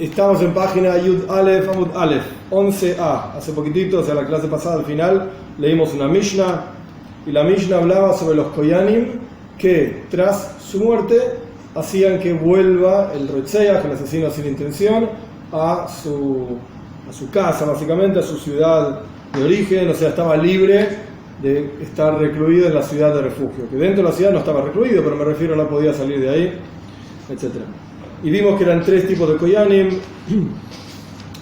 Estamos en página Yud Aleph Amud Aleph 11a. Hace poquitito, o sea, la clase pasada al final, leímos una Mishnah y la Mishnah hablaba sobre los Koyanim que tras su muerte hacían que vuelva el Rotzeach, el asesino sin intención, a su casa, básicamente, a su ciudad de origen, o sea, estaba libre de estar recluido en la ciudad de refugio, que dentro de la ciudad no estaba recluido, pero me refiero, no podía salir de ahí, etc. Y vimos que eran tres tipos de Koyanim.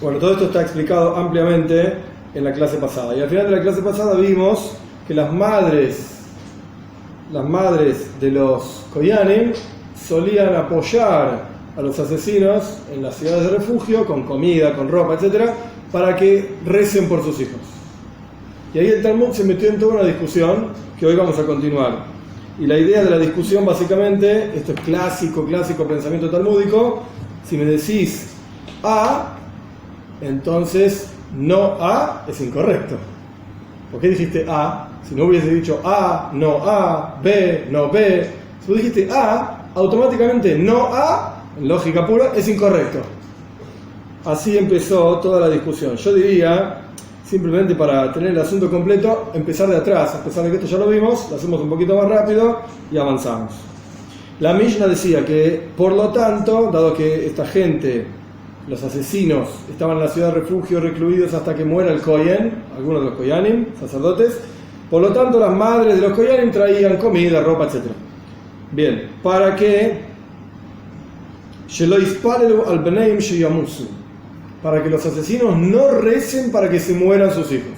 Bueno, todo esto está explicado ampliamente en la clase pasada. Y al final de la clase pasada vimos que las madres de los Koyanim solían apoyar a los asesinos en las ciudades de refugio con comida, con ropa, etc., para que recen por sus hijos. Y ahí el Talmud se metió en toda una discusión que hoy vamos a continuar. Y la idea de la discusión, básicamente, esto es clásico pensamiento talmúdico: si me decís A, entonces no A es incorrecto. ¿Por qué dijiste A? Si no hubiese dicho A, no A, B, no B. Si vos dijiste A, automáticamente no A, en lógica pura, es incorrecto. Así empezó toda la discusión. Yo diría, simplemente para tener el asunto completo, empezar de atrás. A pesar de que esto ya lo vimos, lo hacemos un poquito más rápido y avanzamos. La Mishnah decía que, por lo tanto, dado que esta gente, los asesinos, estaban en la ciudad de refugio recluidos hasta que muera el Kohen, algunos de los Koyanim, sacerdotes, por lo tanto las madres de los Koyanim traían comida, ropa, etc. Bien, para que para que los asesinos no recen para que se mueran sus hijos.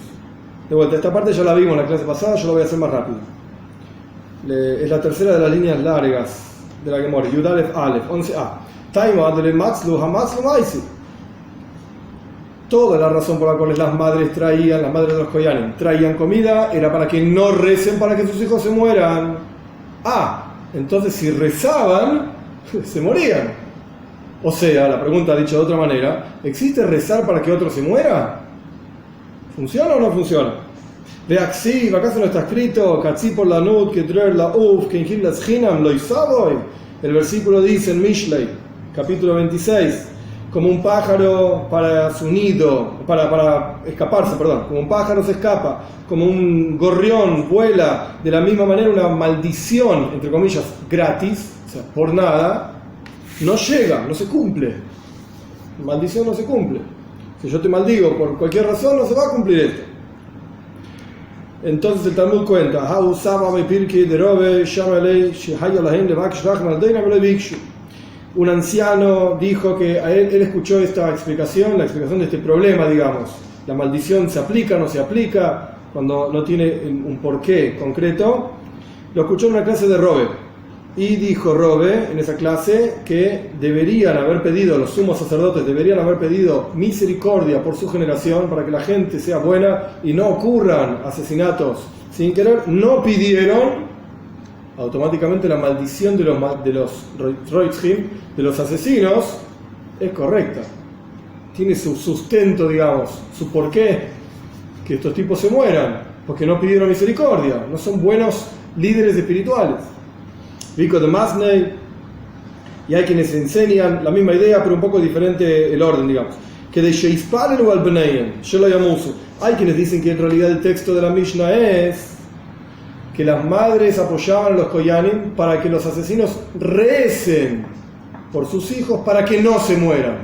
De vuelta, esta parte ya la vimos en la clase pasada, yo lo voy a hacer más rápido. Es la tercera de las líneas largas de la Gemara, Yud Aleph Aleph 11a. Toda la razón por la cual las madres de los Koyanim traían comida era para que no recen para que sus hijos se mueran. Entonces si rezaban, se morían. O sea, la pregunta dicha de otra manera: ¿existe rezar para que otro se muera? ¿Funciona o no funciona? De Axiv, ¿acaso no está escrito? Katzi por la nud, que traer la uf, que ingir las hinam, lo isaboy? El versículo dice en Mishlei, capítulo 26, como un pájaro para su nido, para escaparse, como un pájaro se escapa, como un gorrión vuela, de la misma manera una maldición, entre comillas, gratis, o sea, por nada, no llega, no se cumple. Maldición no se cumple. Si yo te maldigo por cualquier razón, no se va a cumplir esto. Entonces el Talmud cuenta: un anciano dijo que a él escuchó esta explicación, la explicación de este problema, digamos. La maldición se aplica, no se aplica, cuando no tiene un porqué concreto. Lo escuchó en una clase de Robe. Y dijo Robe en esa clase que los sumos sacerdotes deberían haber pedido misericordia por su generación para que la gente sea buena y no ocurran asesinatos sin querer. No pidieron, automáticamente la maldición de los roitzim, de los asesinos, es correcta. Tiene su sustento, digamos, su porqué, que estos tipos se mueran, porque no pidieron misericordia, no son buenos líderes espirituales. Vico de Masney, y hay quienes enseñan la misma idea, pero un poco diferente el orden, digamos. Que de Sheisparelu al Beneyen, yo lo llamo uso. Hay quienes dicen que en realidad el texto de la Mishnah es que las madres apoyaban a los Koyanim para que los asesinos recen por sus hijos para que no se mueran.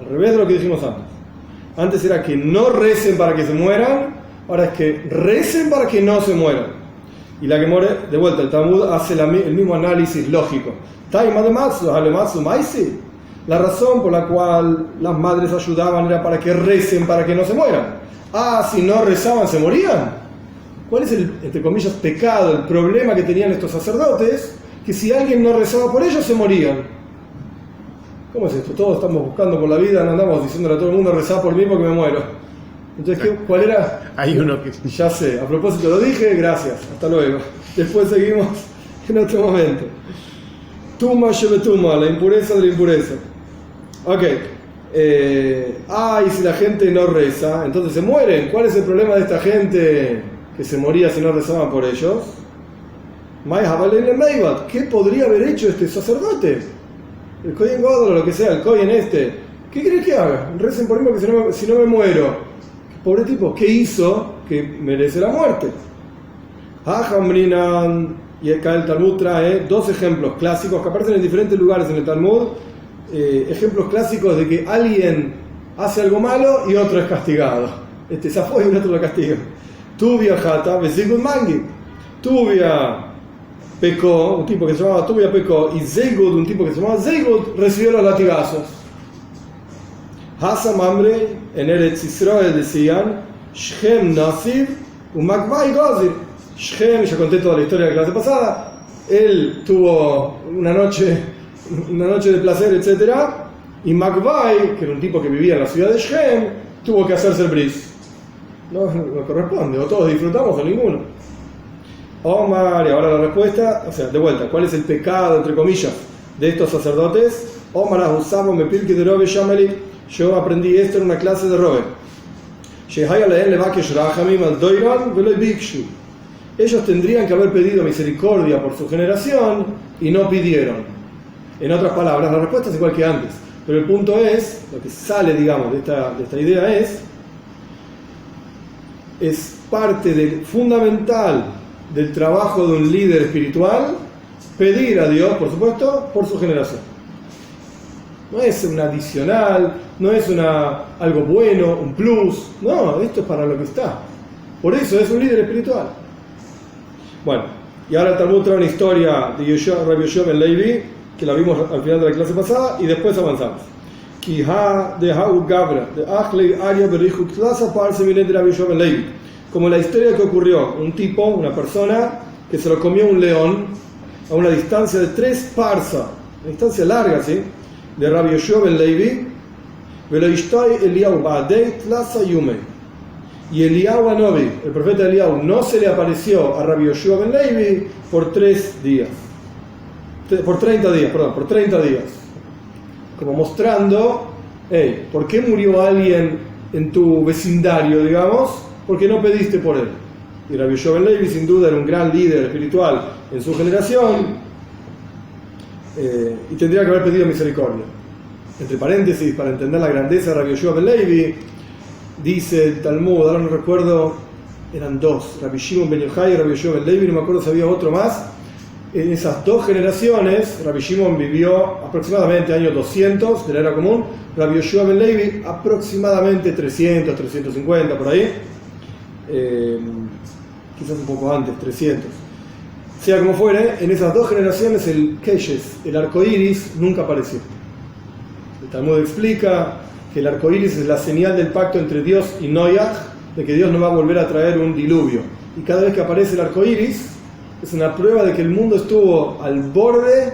Al revés de lo que dijimos antes. Antes era que no recen para que se mueran, ahora es que recen para que no se mueran. Y la Gemara, de vuelta, el Talmud hace el mismo análisis lógico. La razón por la cual las madres ayudaban era para que recen, para que no se mueran. Si no rezaban, ¿se morían? ¿Cuál es el, entre comillas, pecado, el problema que tenían estos sacerdotes? Que si alguien no rezaba por ellos, se morían. ¿Cómo es esto? Todos estamos buscando por la vida, no andamos diciéndole a todo el mundo: rezá por mí porque me muero. Entonces, ¿cuál era? Hay uno que... Ya sé, a propósito lo dije, gracias, hasta luego. Después seguimos en otro momento. Tuma shevetuma, la impureza de la impureza. Ok. Y si la gente no reza, entonces se mueren. ¿Cuál es el problema de esta gente que se moría si no rezaban por ellos? ¿Qué podría haber hecho este sacerdote? El Kohen Gadol o lo que sea, el Kohen ¿Qué querés que haga? Recen por mí porque si no me muero. Pobre tipo, ¿qué hizo que merece la muerte? Hajamrinan, y acá el Talmud trae dos ejemplos clásicos que aparecen en diferentes lugares en el Talmud. Ejemplos clásicos de que alguien hace algo malo y otro es castigado. Este zafó y el otro lo castiga. Tuvia Jata, Besigud Mangi. Tuvia pecó, un tipo que se llamaba Tuvia pecó, y Zeigud, un tipo que se llamaba Zeigud, recibió los latigazos. Hasam Amre, en Eretz Israel decían, Shem Nasib, Umakvai Gozir. Shem, ya conté toda la historia de la clase pasada, él tuvo una noche de placer, etc. Y Makvai, que era un tipo que vivía en la ciudad de Shem, tuvo que hacerse el bris. No corresponde, o todos disfrutamos o ninguno. Omar, y ahora la respuesta, o sea, de vuelta, ¿cuál es el pecado, entre comillas, de estos sacerdotes? Omar Ahusamo Mepilki de Robe Shameli. Yo aprendí esto en una clase de Robe. Ellos tendrían que haber pedido misericordia por su generación y no pidieron. En otras palabras, la respuesta es igual que antes, pero el punto es, lo que sale, digamos, de esta idea es parte fundamental del trabajo de un líder espiritual pedir a Dios, por supuesto, por su generación. No es un adicional, no es algo bueno, un plus, no, esto es para lo que está. Por eso es un líder espiritual. Bueno, y ahora el Talmud trae una historia de Rabbi Yoshua ben Levi, que la vimos al final de la clase pasada, y después avanzamos. Como la historia que ocurrió, un tipo, una persona, que se lo comió un león a una distancia de 3 parsa, una distancia larga, ¿sí?, de Rabbi Yoshua ben Levi, y Eliyahu Anobi, el profeta Eliyahu, no se le apareció a Rabbi Yoshua ben Levi por 30 días, como mostrando, hey, ¿por qué murió alguien en tu vecindario, digamos? Porque no pediste por él. Y Rabbi Yoshua ben Levi sin duda era un gran líder espiritual en su generación, y tendría que haber pedido misericordia. Entre paréntesis, para entender la grandeza de Rabbi Yoshua ben Levi, dice el Talmud, ahora no recuerdo, eran 2, Rabbi Shimon ben Yochai y Rabbi Yoshua ben Levi, no me acuerdo si había otro más. En esas 2 generaciones, Rabbi Shimon vivió aproximadamente año 200 de la era común, Rabbi Yoshua ben Levi aproximadamente 300, 350 por ahí, quizás un poco antes, 300. Sea como fuere, en esas 2 generaciones el Keshes, el arco iris, nunca apareció. El Talmud explica que el arco iris es la señal del pacto entre Dios y Noach, de que Dios no va a volver a traer un diluvio. Y cada vez que aparece el arco iris, es una prueba de que el mundo estuvo al borde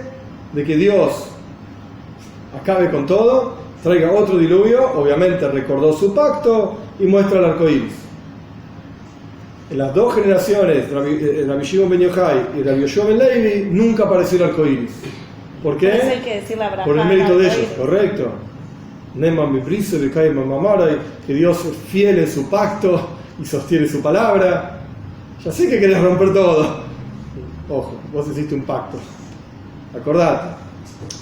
de que Dios acabe con todo, traiga otro diluvio, obviamente recordó su pacto y muestra el arco iris. En las 2 generaciones, Rabbi Shimon ben Yochai y Rabbi Yoshua ben Levi, nunca apareció el arco iris. ¿Por qué? Por el mérito de ellos, correcto. Que Dios es fiel en su pacto y sostiene su palabra. Ya sé que querés romper todo. Ojo, vos hiciste un pacto. Acordate.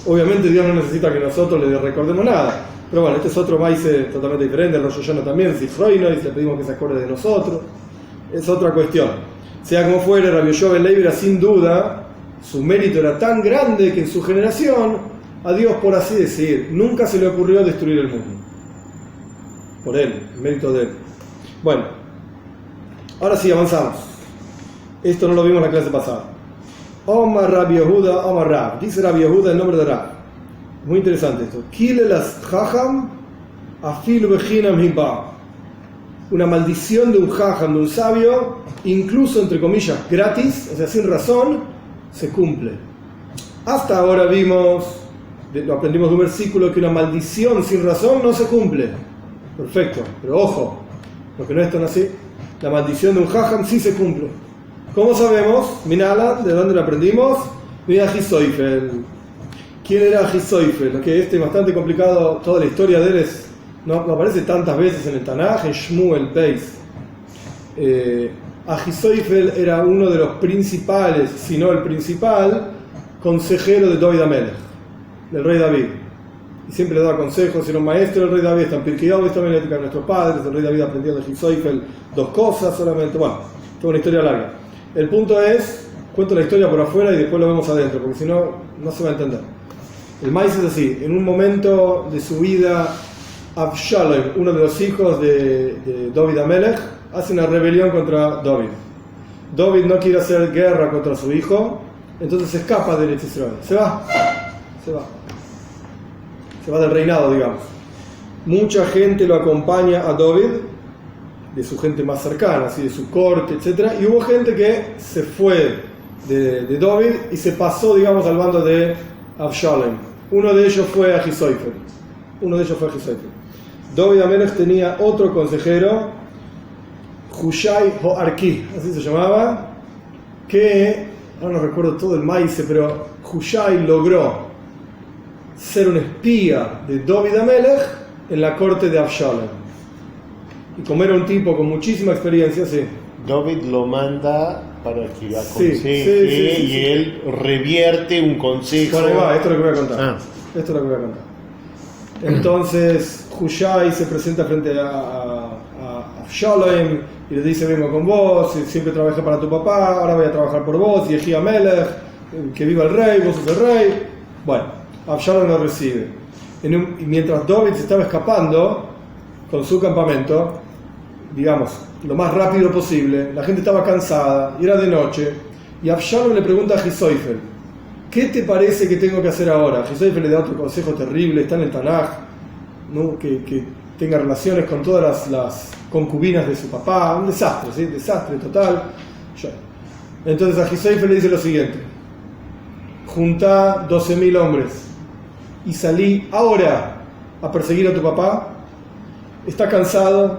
Obviamente Dios no necesita que nosotros le recordemos nada. Pero bueno, este es otro maíz totalmente diferente. El Rosh Hashanah también, si Freino, y le pedimos que se acuerde de nosotros. Es otra cuestión. Sea como fuere, Rabbi Yoshua ben Levi era sin duda, su mérito era tan grande que en su generación, a Dios, por así decir, nunca se le ocurrió destruir el mundo. Por él, el mérito de él. Bueno, ahora sí, avanzamos. Esto no lo vimos en la clase pasada. Omar Rabbi Yehuda, Omar Rab. Dice Rabbi Yehuda el nombre de Rab. Muy interesante esto. Kilelas Jajam Afilu Bechinam Hibah. Una maldición de un jajam, de un sabio, incluso entre comillas gratis, o sea, sin razón, se cumple. Hasta ahora lo aprendimos de un versículo, que una maldición sin razón no se cumple. Perfecto, pero ojo, porque no es tan así. La maldición de un jajam sí se cumple. ¿Cómo sabemos? Minala, ¿de dónde lo aprendimos? Mira Hisoifel. ¿Quién era Hisoifel? Que es bastante complicado, toda la historia de él no aparece tantas veces en el Tanaj, en Shmuel Beis. Ahisoifel era uno de los principales, si no el principal, consejero de David Amelech, del rey David. y siempre le daba consejos, era un maestro. El rey David está en Pirkei Avos, también le toca a nuestros padres. El rey David aprendió de Hisoifel 2 cosas solamente. Bueno, toda una historia larga. El punto es, cuento la historia por afuera y después lo vemos adentro, porque si no, no se va a entender. El maíz es así: en un momento de su vida, Absalom, uno de los hijos de David Amelech, hace una rebelión contra David. David no quiere hacer guerra contra su hijo, entonces se escapa de Eretz Israel. Se va del reinado, digamos. Mucha gente lo acompaña a David, de su gente más cercana, así de su corte, etc. Y hubo gente que se fue de David y se pasó, digamos, al bando de Absalom. Uno de ellos fue a Hisoifel. David Amelech tenía otro consejero, Hushai Hoarki, así se llamaba, que, ahora no recuerdo todo el maíz, pero Hushai logró ser un espía de David Amelech en la corte de Absalom. Y como era un tipo con muchísima experiencia, sí. David lo manda para que aconseje y él revierte un consejo. Bueno, ahí va, esto es lo que voy a contar. Entonces Hushai se presenta frente a Absalom y le dice: vengo con vos, siempre trabajé para tu papá, ahora voy a trabajar por vos, y Yehi Amelech, que viva el rey, vos sos el rey. Bueno, Absalom lo recibe. Y mientras David se estaba escapando con su campamento, digamos, lo más rápido posible, la gente estaba cansada y era de noche, y Absalom le pregunta a Hisoifel: ¿qué te parece que tengo que hacer ahora? Hisoifel le da otro consejo terrible, está en el Tanaj, ¿no? que tenga relaciones con todas las concubinas de su papá, un desastre, ¿sí? Desastre total. Entonces a Hisoifel le dice lo siguiente: juntá 12.000 hombres y salí ahora a perseguir a tu papá. Está cansado,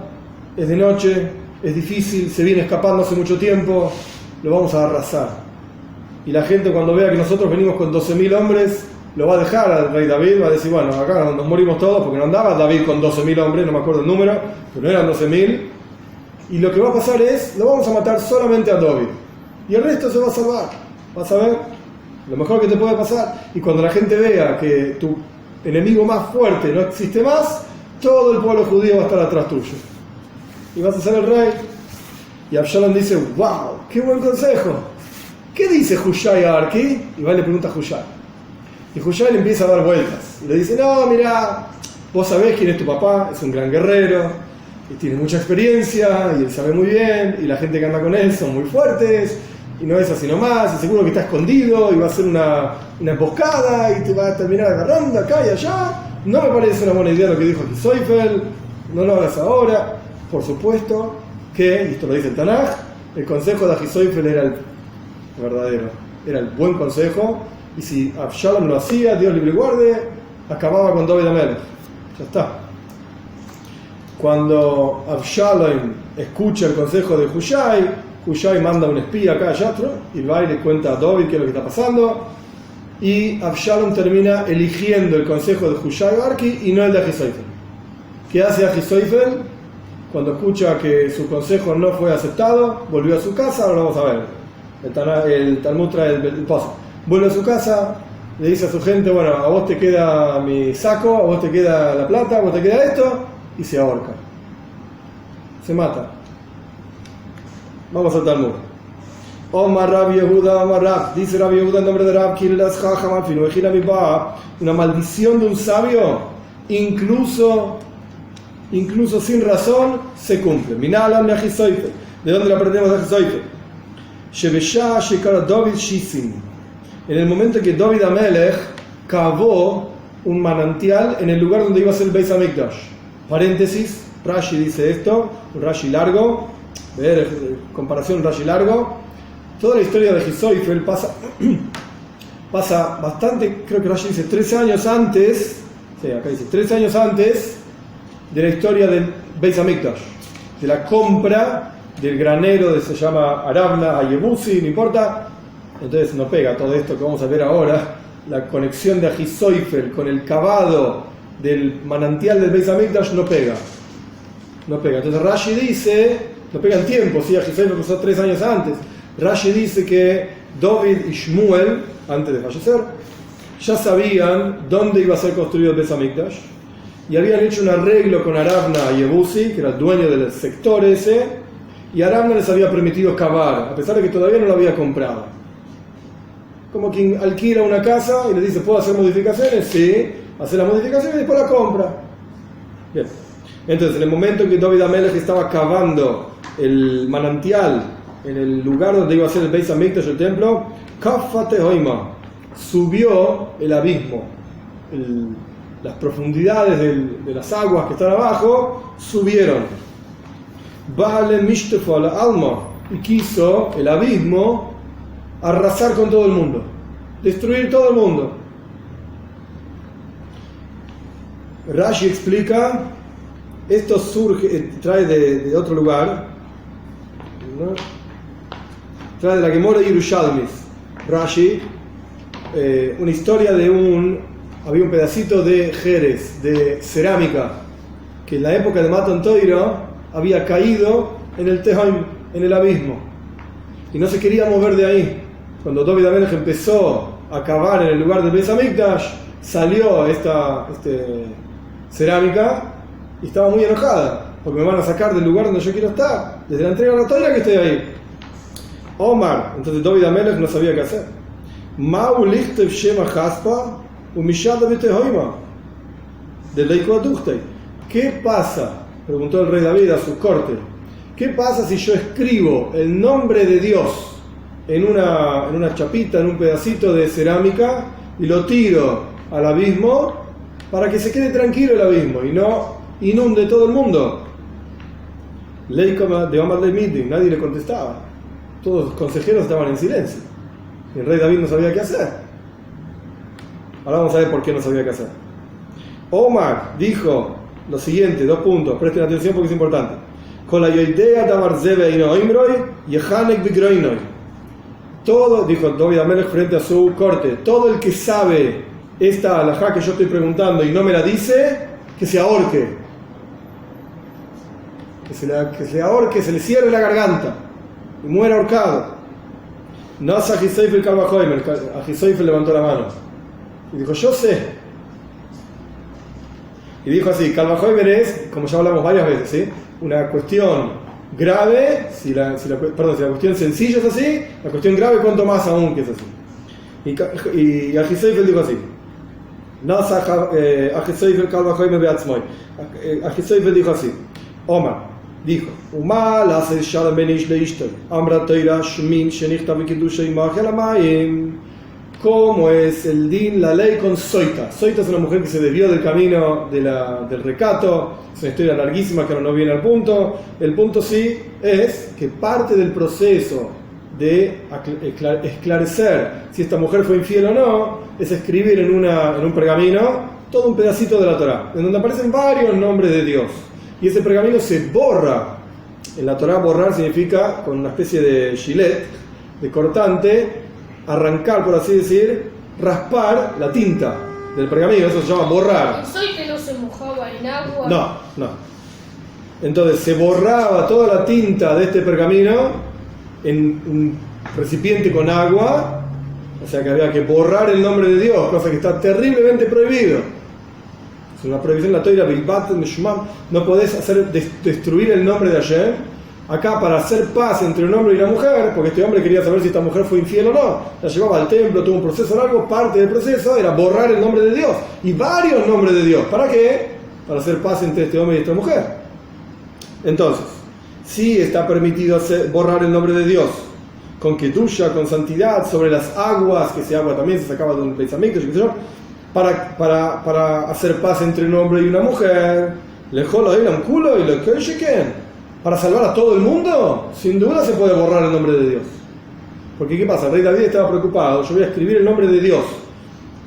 es de noche, es difícil, se viene escapando hace mucho tiempo, lo vamos a arrasar. Y la gente, cuando vea que nosotros venimos con 12.000 hombres, lo va a dejar al rey David, va a decir: bueno, acá nos morimos todos, porque no andaba David con 12.000 hombres, no me acuerdo el número, pero no eran 12.000. Y lo que va a pasar es, lo vamos a matar solamente a David, y el resto se va a salvar. Vas a ver lo mejor que te puede pasar. Y cuando la gente vea que tu enemigo más fuerte no existe más, todo el pueblo judío va a estar atrás tuyo y vas a ser el rey. Y Absalom dice: wow, qué buen consejo. ¿Qué dice Hushai a Arki? Y va y le pregunta a Hushai. Y Hushai le empieza a dar vueltas y le dice: no, mira, vos sabés quién es tu papá, es un gran guerrero y tiene mucha experiencia y él sabe muy bien, y la gente que anda con él son muy fuertes, y no es así nomás, y seguro que está escondido y va a hacer una emboscada y te va a terminar agarrando acá y allá. No me parece una buena idea lo que dijo Hisoifel, no lo hagas ahora. Por supuesto que, y esto lo dice el Tanaj, el consejo de Hisoifel era el verdadero, era el buen consejo, y si Absalom lo hacía, Dios libre y guarde, acababa con David Amelech. Ya está. Cuando Absalom escucha el consejo de Hushai manda un espía acá a Yatro y va y le cuenta a David qué es lo que está pasando, y Absalom termina eligiendo el consejo de Hushai Arki y no el de Hisoifel. ¿Qué hace Hisoifel? Cuando escucha que su consejo no fue aceptado, volvió a su casa. Ahora vamos a ver, el Talmud trae el paso. Vuelve a su casa, le dice a su gente: bueno, a vos te queda mi saco, a vos te queda la plata, a vos te queda esto, y se ahorca, se mata. Vamos al Talmud. Omar Rabbi Yehuda, Omar Rab, dice Rabbi Yehuda en nombre de Rab, una maldición de un sabio, incluso sin razón, se cumple. Minalam de Hisoifel. ¿De dónde lo aprendemos de Hisoifel? Shebeshah shekara David shisin. En el momento que David Amelech cavó un manantial en el lugar donde iba a ser el Beis Hamikdash. Paréntesis, Rashi dice esto, un Rashi largo, ver, comparación Rashi largo. Toda la historia de Hisoifel pasa bastante, creo que Rashi dice 13 años antes, sí, acá dice 13 años antes de la historia del Beis Hamikdash, de la compra del granero se llama Arabna a Yebusi, no importa. Entonces no pega todo esto que vamos a ver ahora, la conexión de Hisoifel con el cavado del manantial del Beis Hamikdash no pega. Entonces Rashi dice, no pega en tiempo, ¿sí? Hisoifel pasó 3 años antes. Rashi dice que David y Shmuel, antes de fallecer, ya sabían dónde iba a ser construido el Beis Hamikdash y habían hecho un arreglo con Aravna y Yebusi, que era el dueño del sector ese, y Aravna les había permitido cavar, a pesar de que todavía no lo había comprado. Como quien alquila una casa y le dice, ¿puedo hacer modificaciones? Sí, hace las modificaciones y después la compra. Bien. Entonces, en el momento en que David Amelech estaba cavando el manantial en el lugar donde iba a ser el Beis Hamikdash, el templo, Kafate Hoima, subió el abismo, las profundidades de las aguas que están abajo subieron. Vale Mishtefo al alma, y quiso el abismo arrasar con todo el mundo, destruir todo el mundo. Rashi explica, esto surge, trae de otro lugar, ¿no? Trae de la Gemara Yerushalmis, Rashi, una historia de había un pedacito de jerez, de cerámica, que en la época de Matan Torah había caído en el Tehaim, en el abismo, y no se quería mover de ahí. Cuando David Amelech empezó a cavar en el lugar del Beis Hamikdash, salió esta cerámica y estaba muy enojada, porque me van a sacar del lugar donde yo quiero estar, desde la entrega de la Torah que estoy ahí. Omar, entonces David Amelech no sabía qué hacer. Mau lichtev shema haspa umishada betehoima de leiko aduchtei. ¿Qué pasa? Preguntó el rey David a su corte. ¿Qué pasa si yo escribo el nombre de Dios en una chapita, en un pedacito de cerámica, y lo tiro al abismo para que se quede tranquilo el abismo y no inunde todo el mundo? Leikoma de Omar de Midi, nadie le contestaba. Todos los consejeros estaban en silencio. Y el rey David no sabía qué hacer. Ahora vamos a ver por qué no sabía qué hacer. Omar dijo lo siguiente, 2 puntos, presten atención porque es importante. Todo, dijo David Amelech frente a su corte, todo el que sabe esta halajá que yo estoy preguntando y no me la dice, que se ahorque. Que se ahorque, se le cierre la garganta y muera ahorcado. Nasa Ahisoifel Kalvajoimer, Ahisoifel levantó la mano y dijo, yo sé. Y dijo así, Kalvajoimer es, como ya hablamos varias veces, ¿sí? Una cuestión grave, si la cuestión sencilla es así, la cuestión grave cuanto más aún que es así. Y Ahisoifel dijo así, Nasa Ahisoifel Kalvajoimer Beatzmoy. Ahisoifel dijo así, Omar dijo, Umal hace Shalom Benish Leishtoy, Amra Toira Shmin Shenichta Vikidusha Imagelamay. ¿Cómo es el din, la ley con Soita? Soita es una mujer que se desvió del camino del recato. Es una historia larguísima que no viene al punto. El punto sí es que parte del proceso de esclarecer si esta mujer fue infiel o no es escribir en un pergamino todo un pedacito de la Torá, en donde aparecen varios nombres de Dios. Y ese pergamino se borra. En la Torá borrar significa con una especie de gilet, de cortante, arrancar, por así decir, raspar la tinta del pergamino. Eso se llama borrar. ¿Soy que no se mojaba en agua? No. Entonces se borraba toda la tinta de este pergamino en un recipiente con agua. O sea que había que borrar el nombre de Dios, cosa que está terriblemente prohibido. Es una prohibición de la Torah, Bilbat Meshumam. No podés destruir el nombre de Hashem. Acá, para hacer paz entre un hombre y una mujer, porque este hombre quería saber si esta mujer fue infiel o no, la llevaba al templo, tuvo un proceso largo. Parte del proceso era borrar el nombre de Dios y varios nombres de Dios. ¿Para qué? Para hacer paz entre este hombre y esta mujer. Entonces, sí está permitido borrar el nombre de Dios con kedusha, con santidad, sobre las aguas, que ese agua también se sacaba de un Beis Hamikdash, para hacer paz entre un hombre y una mujer. Lejolo un culo y lo que para salvar a todo el mundo, sin duda se puede borrar el nombre de Dios. Porque ¿qué pasa? El rey David estaba preocupado. Yo voy a escribir el nombre de Dios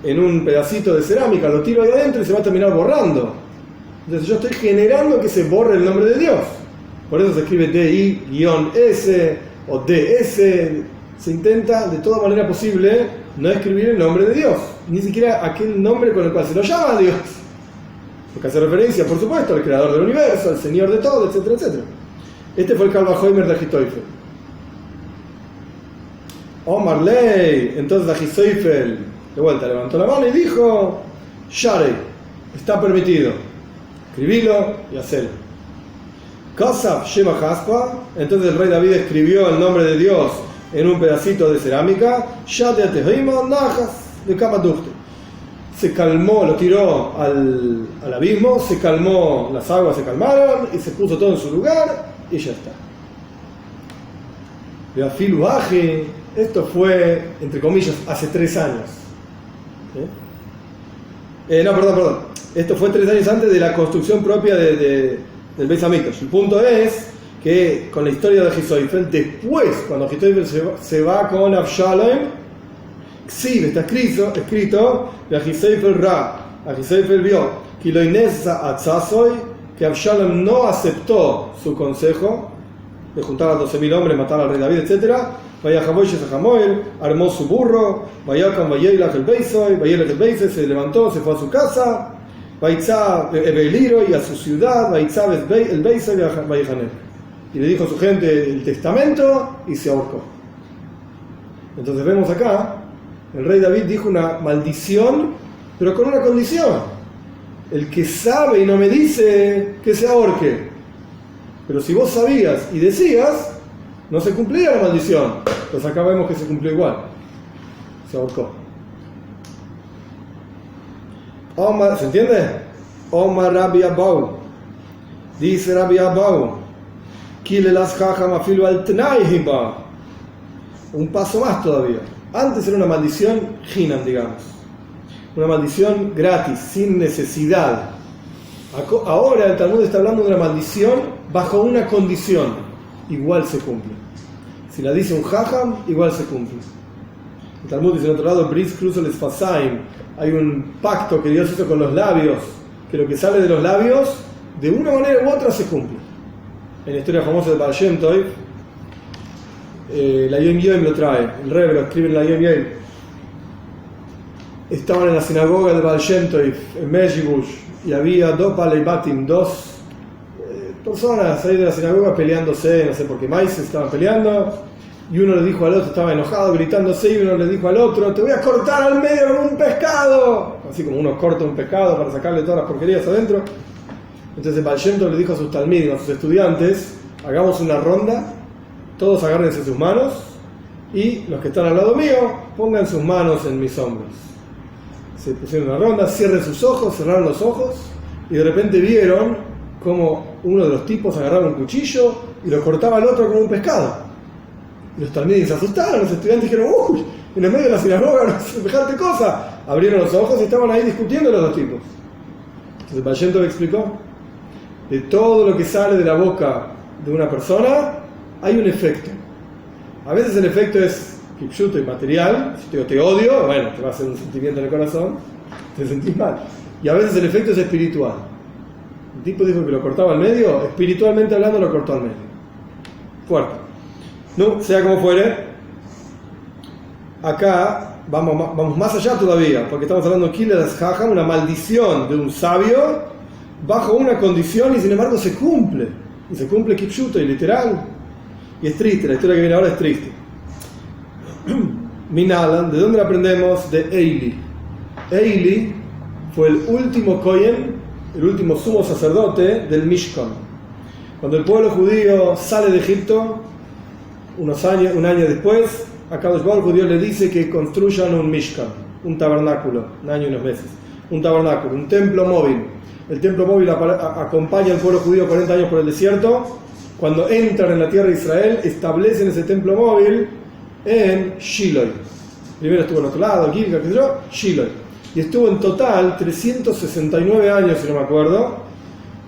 en un pedacito de cerámica, lo tiro ahí adentro y se va a terminar borrando. Entonces yo estoy generando que se borre el nombre de Dios. Por eso se escribe DI-S o DS. Se intenta de toda manera posible no escribir el nombre de Dios, ni siquiera aquel nombre con el cual se lo llama a Dios. Porque hace referencia, por supuesto, al creador del universo, al Señor de todo, etcétera, etcétera. Este fue el Kalvajoimer de Ahisoifel. Omar Ley, entonces Ahisoifel De vuelta, levantó la mano y dijo, Sharei, está permitido, escribilo y hacelo. Kasaf Shema Haspa, entonces el rey David escribió el nombre de Dios en un pedacito de cerámica, se calmó, lo tiró al abismo, se calmó, las aguas se calmaron y se puso todo en su lugar y ya está. Esto fue, entre comillas, hace 3 años. Perdón. Esto fue 3 años antes de la construcción propia del Beis Hamikdash. El punto es que con la historia de Ahisoifel, después, cuando Ahisoifel se va con Absalom, sí, está escrito de Ahisoifel Ra. Ahisoifel vio que Absalom no aceptó su consejo de juntar a 12.000 hombres, matar al rey David, etc. Armó su burro, se levantó, se fue a su casa, y a su ciudad, y le dijo a su gente el testamento y se ahorcó. Entonces vemos acá, el rey David dijo una maldición, pero con una condición: el que sabe y no me dice, que se ahorque. Pero si vos sabías y decías, no se cumplía la maldición. Pues acá vemos que se cumplió igual, se ahorcó. Omar, ¿se entiende? Omar Rabbi Abau, dice Rabbi Abau, un paso más todavía. Antes era una maldición hinam, digamos, una maldición gratis, sin necesidad. Ahora el Talmud está hablando de una maldición bajo una condición, igual se cumple. Si la dice un jajam, igual se cumple. El Talmud dice en otro lado, Bris Krusel Esfasaim, hay un pacto que Dios hizo con los labios, que lo que sale de los labios, de una manera u otra se cumple. En la historia famosa de Baal Shem Tov, la Yom Yom lo trae, el Rebbe lo escribe en la Yom Yom. Estaban en la sinagoga de Baal Shem Tov, en Mejibush, y había dos Baleibatim, dos personas ahí de la sinagoga peleándose, no sé por qué más estaban peleando, y uno le dijo al otro, estaba enojado, gritándose, y uno le dijo al otro, te voy a cortar al medio con un pescado, así como uno corta un pescado para sacarle todas las porquerías adentro. Entonces Baal Shem Tov le dijo a sus talmidim, a sus estudiantes, hagamos una ronda, todos agárrense sus manos, y los que están al lado mío, pongan sus manos en mis hombros. Se pusieron una ronda, cierren sus ojos, cerraron los ojos, y de repente vieron como uno de los tipos agarraba un cuchillo y lo cortaba al otro como un pescado. Y los talmidim se asustaron, los estudiantes dijeron, uy, en el medio de la sinagoga no es semejante cosa. Abrieron los ojos y estaban ahí discutiendo los dos tipos. Entonces Baal Shem Tov explicó, de todo lo que sale de la boca de una persona hay un efecto. A veces el efecto es kipshuto y material. Si te digo te odio, bueno, te va a hacer un sentimiento en el corazón, te sentís mal. Y a veces el efecto es espiritual. El tipo dijo que lo cortaba al medio, espiritualmente hablando lo cortó al medio. Fuerte. No, sea como fuere, acá vamos más allá todavía, porque estamos hablando aquí de una maldición de un sabio bajo una condición, y sin embargo se cumple. Y se cumple kipshuto y literal. Y es triste, la historia que viene ahora es triste. Minalan, ¿de dónde la aprendemos? De Eili. Eili fue el último Kohen, el último sumo sacerdote del Mishkan. Cuando el pueblo judío sale de Egipto, un año después, a Kadosh Baruj Hu Dios le dice que construyan un Mishkan, un tabernáculo, un año y unos meses, un tabernáculo, un templo móvil. El templo móvil acompaña al pueblo judío 40 años por el desierto. Cuando entran en la tierra de Israel, establecen ese templo móvil en Shiloh. Primero estuvo en otro lado, Gilgal, qué sé yo, Shiloh. Y estuvo en total 369 años, si no me acuerdo.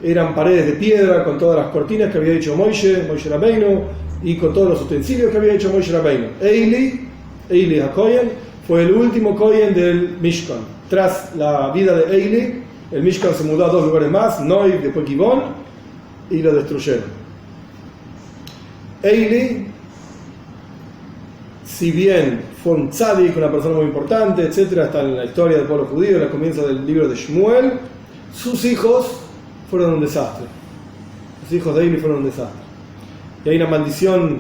Eran paredes de piedra con todas las cortinas que había hecho Moishe Rabbeinu, y con todos los utensilios que había hecho Moishe Rabbeinu. Eili HaKohen fue el último Kohen del Mishkan. Tras la vida de Eili, el Mishkan se mudó a 2 lugares más, Noiv, después Givón, y lo destruyeron. Eili, si bien fue un tzadik, una persona muy importante, etc., está en la historia del pueblo judío, en el comienzo del libro de Shmuel, sus hijos fueron un desastre. Los hijos de Eili fueron un desastre. Y hay una maldición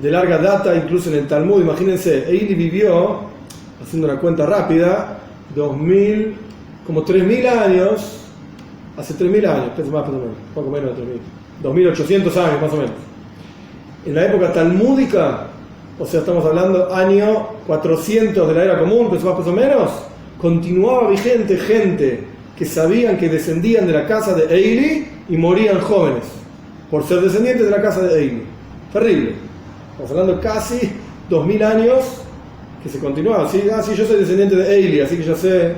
de larga data, incluso en el Talmud. Imagínense, Eili vivió haciendo una cuenta rápida, 2000, como 3000 años, hace 3000 años, poco menos de 3000, 2800 años más o menos. En la época talmúdica, o sea, estamos hablando año 400 de la era común, más o menos, continuaba vigente gente que sabían que descendían de la casa de Eili y morían jóvenes por ser descendientes de la casa de Eili. Terrible. Estamos hablando casi 2000 años que se continuaba. ¿Sí? Sí, yo soy descendiente de Eili, así que ya sé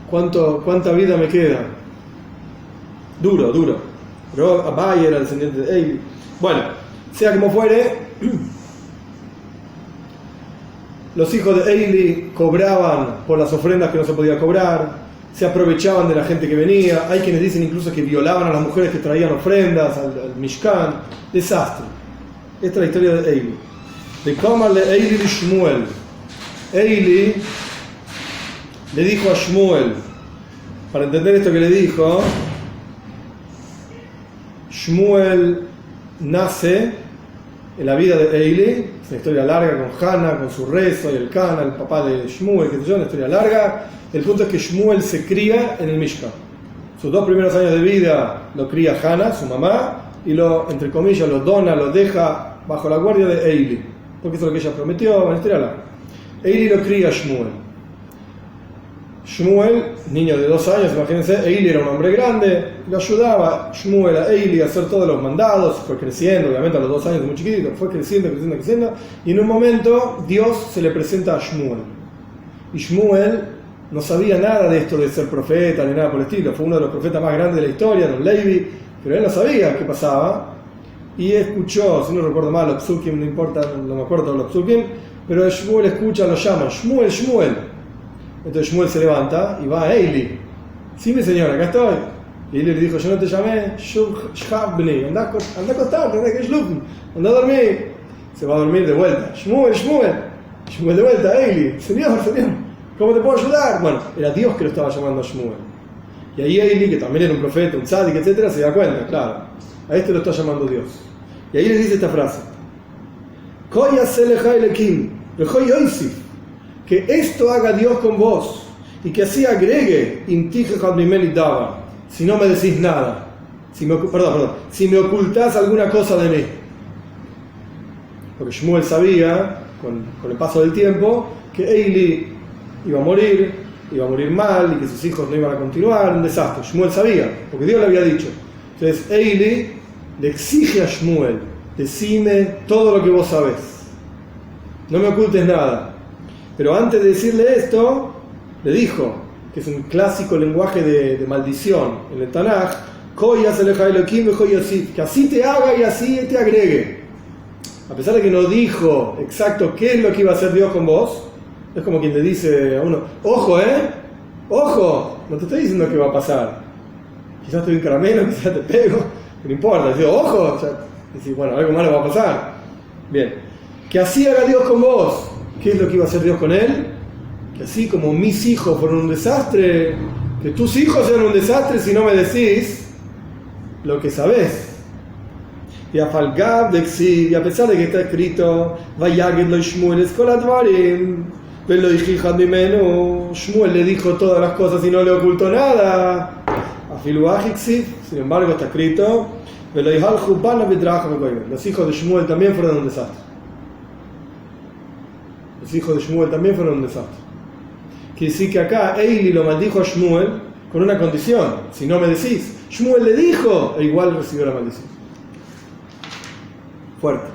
cuánta vida me queda. Duro. Pero Abai era descendiente de Eili. Bueno, sea como fuere, los hijos de Eili cobraban por las ofrendas que no se podía cobrar, se aprovechaban de la gente que venía. Hay quienes dicen incluso que violaban a las mujeres que traían ofrendas al Mishkan. Desastre. Esta es la historia de Eili. De Kamarle Eili de Shmuel. Eili le dijo a Shmuel, para entender esto que le dijo, Shmuel nace en la vida de Eili, es una historia larga con Hannah, con su rezo y el Cana, el papá de Shmuel, que es una historia larga. El punto es que Shmuel se cría en el Mishkan. Sus 2 primeros años de vida lo cría Hannah, su mamá, y entre comillas, lo dona, lo deja bajo la guardia de Eili, porque eso es lo que ella prometió, una historia larga. Eili lo cría a Shmuel. Shmuel, niño de 2 años, imagínense, Eili era un hombre grande, lo ayudaba Shmuel a Eili a hacer todos los mandados, fue creciendo, obviamente a los 2 años muy chiquitito, fue creciendo, y en un momento Dios se le presenta a Shmuel. Y Shmuel no sabía nada de esto de ser profeta ni nada por el estilo, fue uno de los profetas más grandes de la historia, Don Levi, pero él no sabía qué pasaba, y escuchó, si no recuerdo mal, los psukim, no importa, no me acuerdo los psukim, pero Shmuel escucha, lo llama, Shmuel. Entonces Shmuel se levanta y va a Eili. Sí, mi señora, acá estoy. Y Eili le dijo, yo no te llamé, anda a acostarte, anda a dormir. Se va a dormir de vuelta. Shmuel de vuelta, Eili. Señor, ¿cómo te puedo ayudar? Bueno, era Dios que lo estaba llamando a Shmuel. Y ahí Eili, que también era un profeta, un tzadik, etc., se da cuenta, claro, a este lo está llamando Dios. Y ahí le dice esta frase: que esto haga Dios con vos, y que así agregue, si no me decís nada, si me ocultás alguna cosa de mí. Porque Shmuel sabía, con el paso del tiempo, que Eili iba a morir mal, y que sus hijos no iban a continuar, un desastre. Shmuel sabía, porque Dios le había dicho. Entonces Eili le exige a Shmuel: decime todo lo que vos sabés, no me ocultes nada. Pero antes de decirle esto, le dijo, que es un clásico lenguaje de maldición en el Tanaj, que así te haga y así te agregue. A pesar de que no dijo exacto qué es lo que iba a hacer Dios con vos, es como quien le dice a uno: ojo, no te estoy diciendo qué va a pasar, quizás te doy un caramelo, quizás te pego, no importa, digo, ojo, decís, bueno, algo malo va a pasar. Bien, que así haga Dios con vos. ¿Qué es lo que iba a hacer Dios con él? Que así como mis hijos fueron un desastre, que tus hijos sean un desastre si no me decís lo que sabés. Y a pesar de que está escrito, Shmuel le dijo todas las cosas y no le ocultó nada. Sin embargo está escrito, los hijos de Shmuel también fueron un desastre. Los hijos de Shmuel también fueron un desastre. Quiere decir que acá Eili lo maldijo a Shmuel con una condición: si no me decís. Shmuel le dijo e igual recibió la maldición. Fuerte.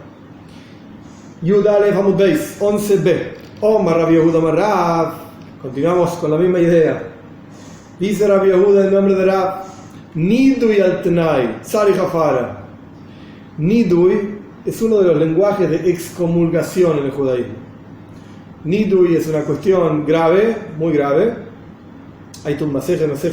Yud Alef Amud Beis 11b. Omar Rabbi Yehuda Marrab. Continuamos con la misma idea. Dice Rabbi Yehuda en nombre de Rab: Nidui al Tnai, Tzari Jafara. Nidui es uno de los lenguajes de excomulgación en el judaísmo. Nidui es una cuestión grave, muy grave. Hay un masaje, no sé,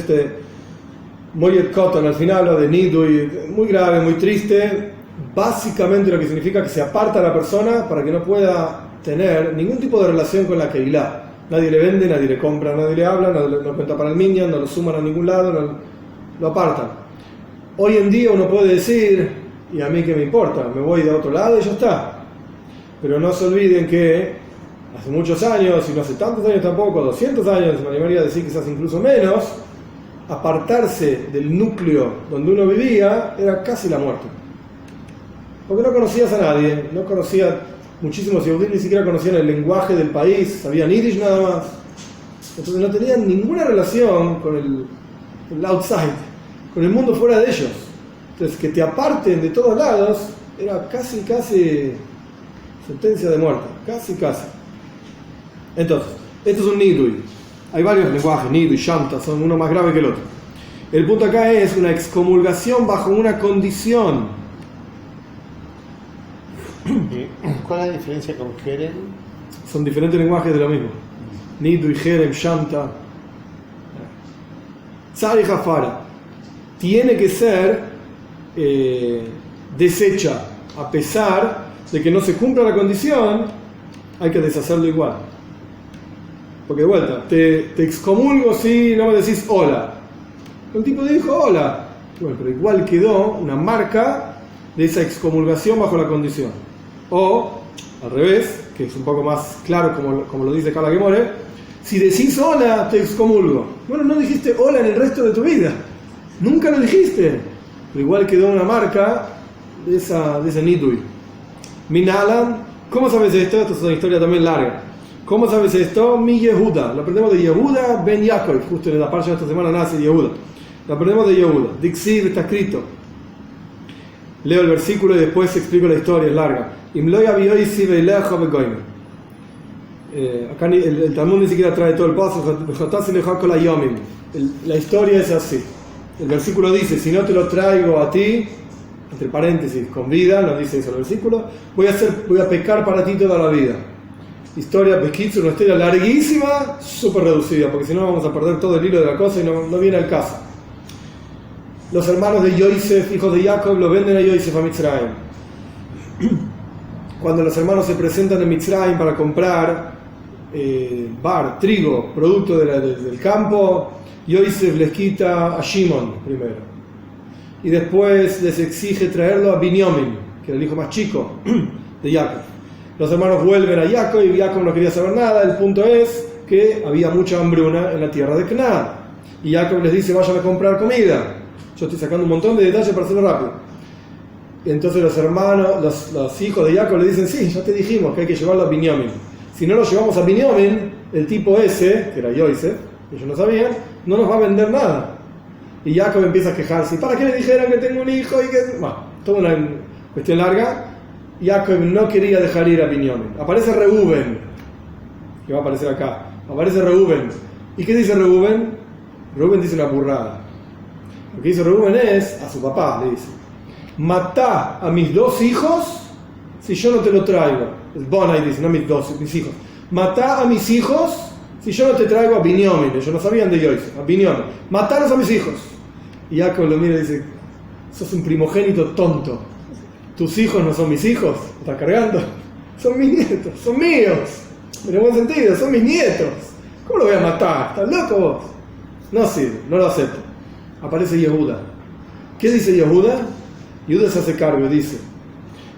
Moyet Koton al final habla de Nidui, muy grave, muy triste. Básicamente lo que significa que se aparta a la persona para que no pueda tener ningún tipo de relación con la Keilah. Nadie le vende, nadie le compra, nadie le habla, no cuenta para el minyan, no lo suman a ningún lado, lo apartan. Hoy en día uno puede decir, y a mí qué me importa, me voy de otro lado y ya está. Pero no se olviden que hace muchos años, y no hace tantos años tampoco, 200 años, me animaría a decir quizás incluso menos, apartarse del núcleo donde uno vivía era casi la muerte. Porque no conocías a nadie, no conocías, muchísimos judíos ni siquiera conocían el lenguaje del país, sabían yiddish nada más. Entonces no tenían ninguna relación con el outside, con el mundo fuera de ellos. Entonces que te aparten de todos lados era casi sentencia de muerte, casi. Entonces, esto es un nidui. Hay varios lenguajes, nidui, shanta, son uno más grave que el otro. El punto acá es una excomulgación bajo una condición. ¿Cuál es la diferencia con Jerem? Son diferentes lenguajes de lo mismo. Nidui, Jerem, shanta. Tzari Jafara. Tiene que ser deshecha, a pesar de que no se cumpla la condición, hay que deshacerlo igual. Porque de vuelta, te excomulgo si no me decís hola. El tipo dijo hola. Bueno, pero igual quedó una marca de esa excomulgación bajo la condición. O, al revés, que es un poco más claro como lo dice Kala Gemore, si decís hola, te excomulgo. Bueno, no dijiste hola en el resto de tu vida. Nunca lo dijiste. Pero igual quedó una marca de ese nidui. Minalan, ¿cómo sabes esto? Esta es una historia también larga. ¿Cómo sabes esto? Mi Yehuda. Lo aprendemos de Yehuda ben Yaakov. Justo en la parcha de esta semana nace Yehuda. Lo aprendemos de Yehuda. Dixiv está escrito. Leo el versículo y después explico la historia, es larga. Acá el Talmud ni siquiera trae todo el paso. La historia es así. El versículo dice, si no te lo traigo a ti, entre paréntesis, con vida, no dice eso el versículo, voy a pecar para ti toda la vida. Historia, Bekitsu, una historia larguísima, súper reducida, porque si no vamos a perder todo el hilo de la cosa y no viene al caso. Los hermanos de Yosef, hijos de Jacob, lo venden a Yosef a Mitzrayim. Cuando los hermanos se presentan en Mitzrayim para comprar trigo, producto del campo, Yosef les quita a Shimon primero. Y después les exige traerlo a Binyamin, que era el hijo más chico de Jacob. Los hermanos vuelven a Jacob y Jacob no quería saber nada. El punto es que había mucha hambruna en la tierra de Canaán. Y Jacob les dice, vayan a comprar comida. Yo estoy sacando un montón de detalles para hacerlo rápido. Y entonces los hermanos, los hijos de Jacob le dicen, sí, ya te dijimos que hay que llevarlo a Binyamin. Si no lo llevamos a Binyamin, el tipo ese, que era Yosef, ellos no sabían, no nos va a vender nada. Y Jacob empieza a quejarse. ¿Para qué le dijeron que tengo un hijo? Y que... Bueno, toda una cuestión larga. Jacob no quería dejar ir a Binyamin. Aparece Reuben, que va a aparecer acá. Aparece Reuben. ¿Y qué dice Reuben? Reuben dice una burrada. Lo que dice Reuben es, a su papá le dice, matá a mis dos hijos si yo no te lo traigo. Es Bonai dice, no mis hijos. Matá a mis hijos si yo no te traigo a Binyamin. Ellos no sabían de Yosef, a Binyamin. Mataros a mis hijos. Y Jacob lo mira y dice, sos un primogénito tonto. Tus hijos no son mis hijos. ¿Me estás cargando? Son mis nietos, son míos. En buen sentido, son mis nietos. ¿Cómo lo voy a matar? ¿Estás loco vos? No sirve, no lo acepto. Aparece Yehuda. ¿Qué dice Yehuda? Yehuda se hace cargo y dice,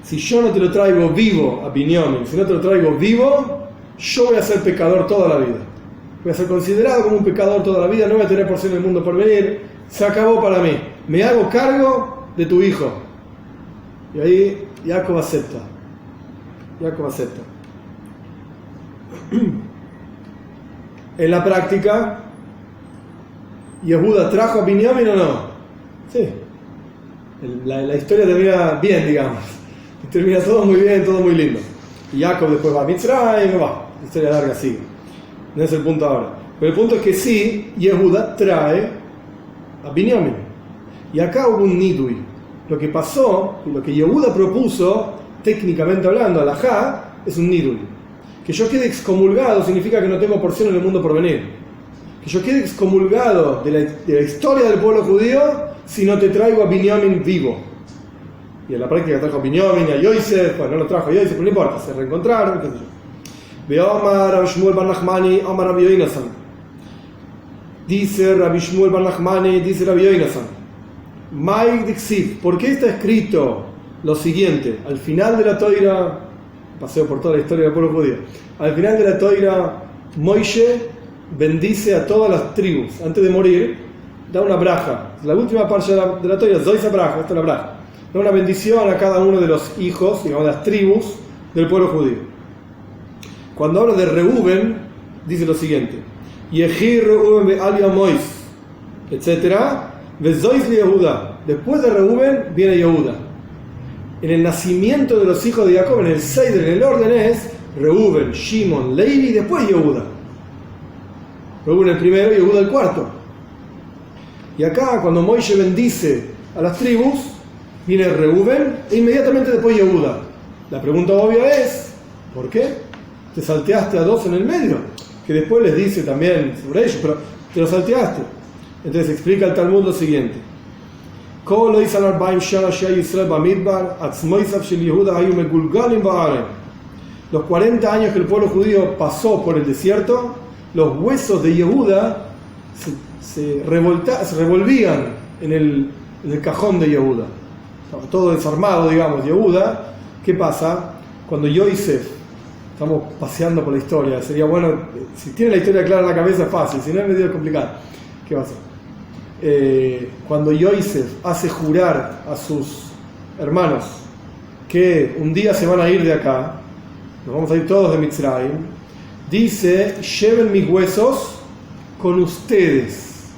si yo no te lo traigo vivo a Binyamin, si no te lo traigo vivo, yo voy a ser pecador toda la vida. Voy a ser considerado como un pecador toda la vida, no voy a tener porción en el mundo por venir. Se acabó para mí. Me hago cargo de tu hijo. Y ahí Jacob acepta. En la práctica, ¿Yehuda trajo a Binyamin o no? Sí. La historia termina bien, digamos. Termina todo muy bien, todo muy lindo. Y Jacob después va a Mitzrayim y va. La historia larga sigue. No es el punto ahora. Pero el punto es que sí, Yehuda trae a Binyamin. Y acá hubo un nidui. Lo que pasó, lo que Yehuda propuso, técnicamente hablando, alajá, es un nidui. Que yo quede excomulgado significa que no tengo porción en el mundo por venir. Que yo quede excomulgado de la historia del pueblo judío si no te traigo a Binyamin vivo. Y en la práctica trajo a Binyamin y a Yosef, bueno, no lo trajo a Yosef, pero no importa, se reencontraron, qué sé yo. Ve'omar Rabbi Shmuel bar Nachmani, Omar Rabbi Yonasan. Dice Rabbi Shmuel bar Nachmani, dice Rabbi Yonasan. Mai Dixiv, ¿por qué está escrito lo siguiente? Al final de la Toira, paseo por toda la historia del pueblo judío. Al final de la Toira, Moishe bendice a todas las tribus. Antes de morir, da una braja. La última parte de la Toira, Zoisa braja, esta es la braja. Da una bendición a cada uno de los hijos, digamos, de las tribus del pueblo judío. Cuando habla de Reuben, dice lo siguiente: Yehi Reuben be'al Mois, etc. Vezois li Yehuda. Después de Reuben viene Yehuda. En el nacimiento de los hijos de Jacob, en el Seider, en el orden es Reuben, Shimon, Levi y después Yehuda. Reuben el primero y Yehuda el cuarto. Y acá, cuando Moishe bendice a las tribus, viene Reuben e inmediatamente después Yehuda. La pregunta obvia es: ¿por qué? Te salteaste a dos en el medio, que después les dice también sobre ellos, pero te lo salteaste. Entonces explica el Talmud lo siguiente: los 40 años que el pueblo judío pasó por el desierto, los huesos de Yehuda se revolvían en el cajón de Yehuda. Estaba todo desarmado, digamos. Yehuda, ¿qué pasa? Cuando Yosef, estamos paseando por la historia, sería bueno, si tiene la historia clara en la cabeza es fácil, si no es medio complicado. ¿Qué va a hacer? Cuando Yosef hace jurar a sus hermanos que un día se van a ir de acá, nos vamos a ir todos de Mitzrayim, dice: lleven mis huesos con ustedes.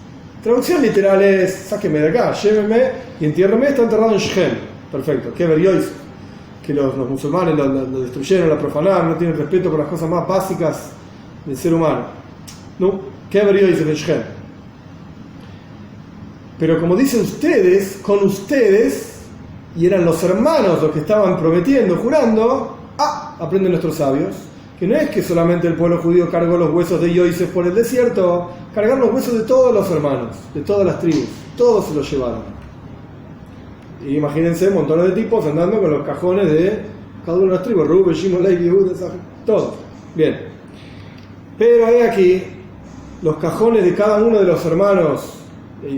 Traducción literal es: sáquenme de acá, llévenme y entiérrenme. Está enterrado en Shem. Perfecto. ¿Qué ver Yosef? Que los musulmanes lo destruyeron, lo profanaron, no tienen respeto por las cosas más básicas del ser humano. No, ¿qué ver Yosef en Shem? Pero como dice ustedes, con ustedes, y eran los hermanos los que estaban prometiendo, jurando, aprenden nuestros sabios, que no es que solamente el pueblo judío cargó los huesos de Yosef por el desierto, cargaron los huesos de todos los hermanos, de todas las tribus, todos se los llevaron. Y imagínense montones de tipos andando con los cajones de cada una de las tribus, Reuben, Shimon, Levi, Yehuda, todos. Bien. Pero hay aquí, los cajones de cada uno de los hermanos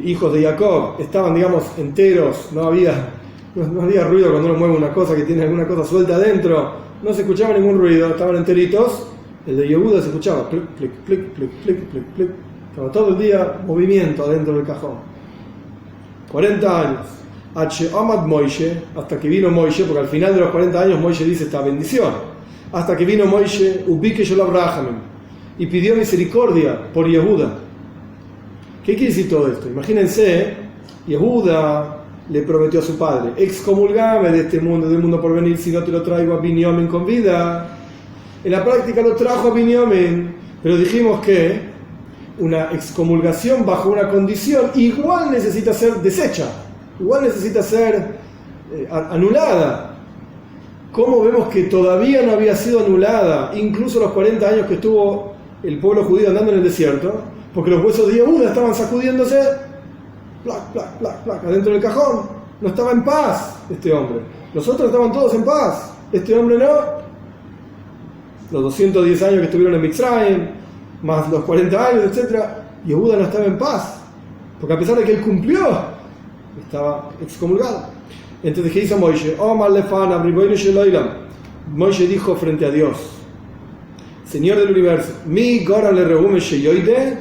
hijos de Jacob estaban, digamos, enteros, no había ruido cuando uno mueve una cosa que tiene alguna cosa suelta adentro, no se escuchaba ningún ruido, estaban enteritos. El de Yehuda se escuchaba clic, clic, clic, clic, clic, clic, clic. Estaba todo el día movimiento adentro del cajón. 40 años. Amad Moishe, hasta que vino Moishe, porque al final de los 40 años Moishe dice esta bendición. Hasta que vino Moishe, Ubike Sholav Rahamim, y pidió misericordia por Yehuda. ¿Qué quiere decir todo esto? Imagínense, Yehuda le prometió a su padre: excomulgame de este mundo, del mundo por venir, si no te lo traigo a Binyamin con vida. En la práctica lo trajo a Binyamin, pero dijimos que una excomulgación bajo una condición igual necesita ser deshecha, igual necesita ser anulada. ¿Cómo vemos que todavía no había sido anulada, incluso los 40 años que estuvo el pueblo judío andando en el desierto? Porque los huesos de Yehuda estaban sacudiéndose, plac, plac, plac, plac, adentro del cajón. No estaba en paz este hombre. Los otros estaban todos en paz. Este hombre no. Los 210 años que estuvieron en Mitzrayim, más los 40 años, etc. Yehuda no estaba en paz. Porque a pesar de que él cumplió, estaba excomulgado. Entonces, ¿qué hizo Moishe? Moishe dijo frente a Dios: Señor del universo, mi Goran le Reuben sheyoide